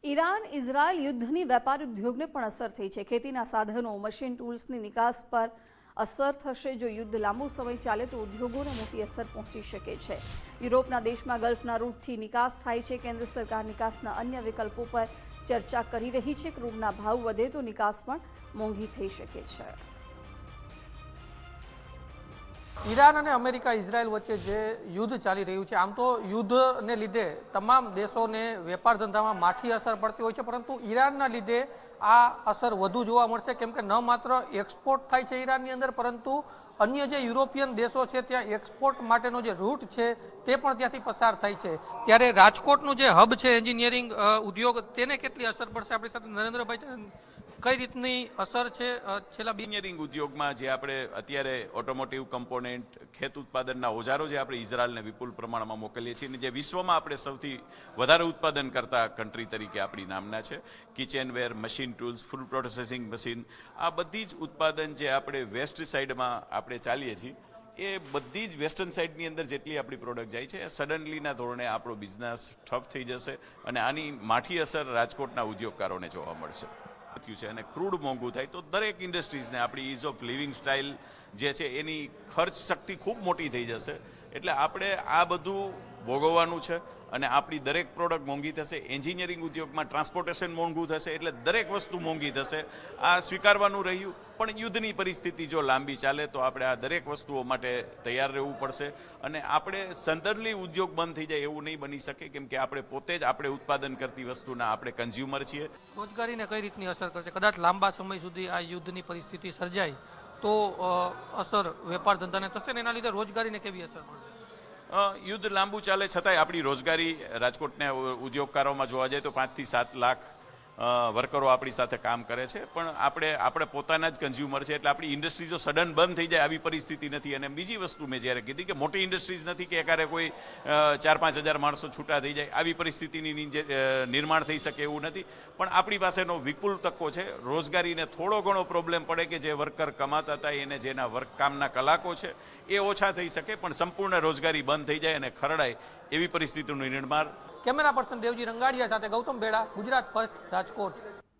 Iran Israel યુદ્ધની વેપાર ઉદ્યોગને પણ અસર થઈ છે। ખેતીના સાધનો, મશીન ટૂલ્સની નિકાસ પર અસર થશે। જો યુદ્ધ લાંબો સમય ચાલે તો ઉદ્યોગોને મોટી અસર પહોંચી શકે છે। યુરોપના દેશમાં ગલ્ફના રૂટથી નિકાસ થાય છે। કેન્દ્ર સરકાર નિકાસના અન્ય વિકલ્પો પર ચર્ચા કરી રહી છે। ક્રૂડના ભાવ વધે તો નિકાસ પણ મોંઘી થઈ શકે છે। ઈરાન અને અમેરિકા ઇઝરાયલ વચ્ચે જે યુદ્ધ ચાલી રહ્યું છે, આમ તો યુદ્ધને લીધે તમામ દેશોને વેપાર ધંધામાં માઠી અસર પડતી હોય છે, પરંતુ ઈરાનના લીધે આ અસર વધુ જોવા મળશે, કેમ કે ન માત્ર એક્સપોર્ટ થાય છે ઈરાનની અંદર, પરંતુ અન્ય જે યુરોપિયન દેશો છે ત્યાં એક્સપોર્ટ માટેનો જે રૂટ છે તે પણ ત્યાંથી પસાર થાય છે। ત્યારે રાજકોટનું જે હબ છે એન્જિનિયરિંગ ઉદ્યોગ, તેને કેટલી અસર પડશે? આપણી સાથે નરેન્દ્રભાઈ, કઈ રીતની અસર છે છેલ્લા એન્જિનિયરિંગ ઉદ્યોગમાં જે આપણે અત્યારે ઓટોમોટિવ કમ્પોનેન્ટ, ખેત ઉત્પાદનના ઓજારો જે આપણે ઇઝરાયલને વિપુલ પ્રમાણમાં મોકલીએ છીએ, અને જે વિશ્વમાં આપણે સૌથી વધારે ઉત્પાદન કરતા કન્ટ્રી તરીકે આપણી નામના છે, kitchenware, machine tools, food processing machine, આ બધી જ ઉત્પાદન જે આપણે વેસ્ટ સાઈડમાં આપણે ચાલીએ છીએ, એ બધી જ વેસ્ટર્ન સાઈડની અંદર જેટલી આપણી પ્રોડક્ટ જાય છે, સડનલીના ધોરણે આપણો બિઝનેસ ઠપ થઈ જશે અને આની માઠી અસર રાજકોટના ઉદ્યોગકારોને જોવા મળશે છે। અને ક્રૂડ મોંઘું થાય તો દરેક ઇન્ડસ્ટ્રીઝને આપણી ઇઝ ઓફ લિવિંગ સ્ટાઇલ જે છે એની ખર્ચ શક્તિ ખૂબ મોટી થઈ જશે। એટલે આપણે આ બધું ભોગવવાનું છે અને આપણી દરેક પ્રોડક્ટ મોંઘી થશે। એન્જિનિયરિંગ ઉદ્યોગમાં ટ્રાન્સપોર્ટેશન મોંઘું થશે, એટલે દરેક વસ્તુ મોંઘી થશે। આ સ્વીકારવાનું રહ્યું, પણ યુદ્ધની પરિસ્થિતિ જો લાંબી ચાલે તો આપણે આ દરેક વસ્તુઓ માટે તૈયાર રહેવું પડશે। અને આપણે સડનલી ઉદ્યોગ બંધ થઈ જાય એવું નહીં બની શકે, કેમ કે આપણે પોતે જ આપણે ઉત્પાદન કરતી વસ્તુના આપણે કન્ઝ્યુમર છીએ। રોજગારીને કઈ રીતની અસર કરશે? કદાચ લાંબા સમય સુધી આ યુદ્ધની પરિસ્થિતિ સર્જાય તો અસર વેપાર ધંધાને થશે ને એના લીધે રોજગારીને કેવી અસર પડશે? યુદ્ધ લાંબુ ચાલે છતાંય આપણી રોજગારી રાજકોટના ઉદ્યોગકારોમાં જોવા જાય તો 5 થી 7 લાખ વર્કરો આપણી સાથે કામ કરે છે, પણ આપણે પોતાના જ કન્ઝ્યુમર છે, એટલે આપણી ઇન્ડસ્ટ્રીઝો સડન બંધ થઈ જાય આવી પરિસ્થિતિ નથી। અને બીજી વસ્તુ મેં જ્યારે કીધી કે મોટી ઇન્ડસ્ટ્રીઝ નથી કે એકારે કોઈ 4-5 હજાર માણસો છૂટા થઈ જાય આવી પરિસ્થિતિની નિર્માણ થઈ શકે એવું નથી, પણ આપણી પાસેનો વિપુલ તકો છે। રોજગારીને થોડો ઘણો પ્રોબ્લેમ પડે કે જે વર્કર કમાતા હતા એને જેના વર્ક કામના કલાકો છે એ ઓછા થઈ શકે, પણ સંપૂર્ણ રોજગારી બંધ થઈ જાય અને ખરડાય એવી પરિસ્થિતિનું નિર્માણ। કેમેરા પર્સન દેવજી રંગાડિયા સાથે ગૌતમ બેડા, ગુજરાત ફર્સ્ટ, રાજકોટ।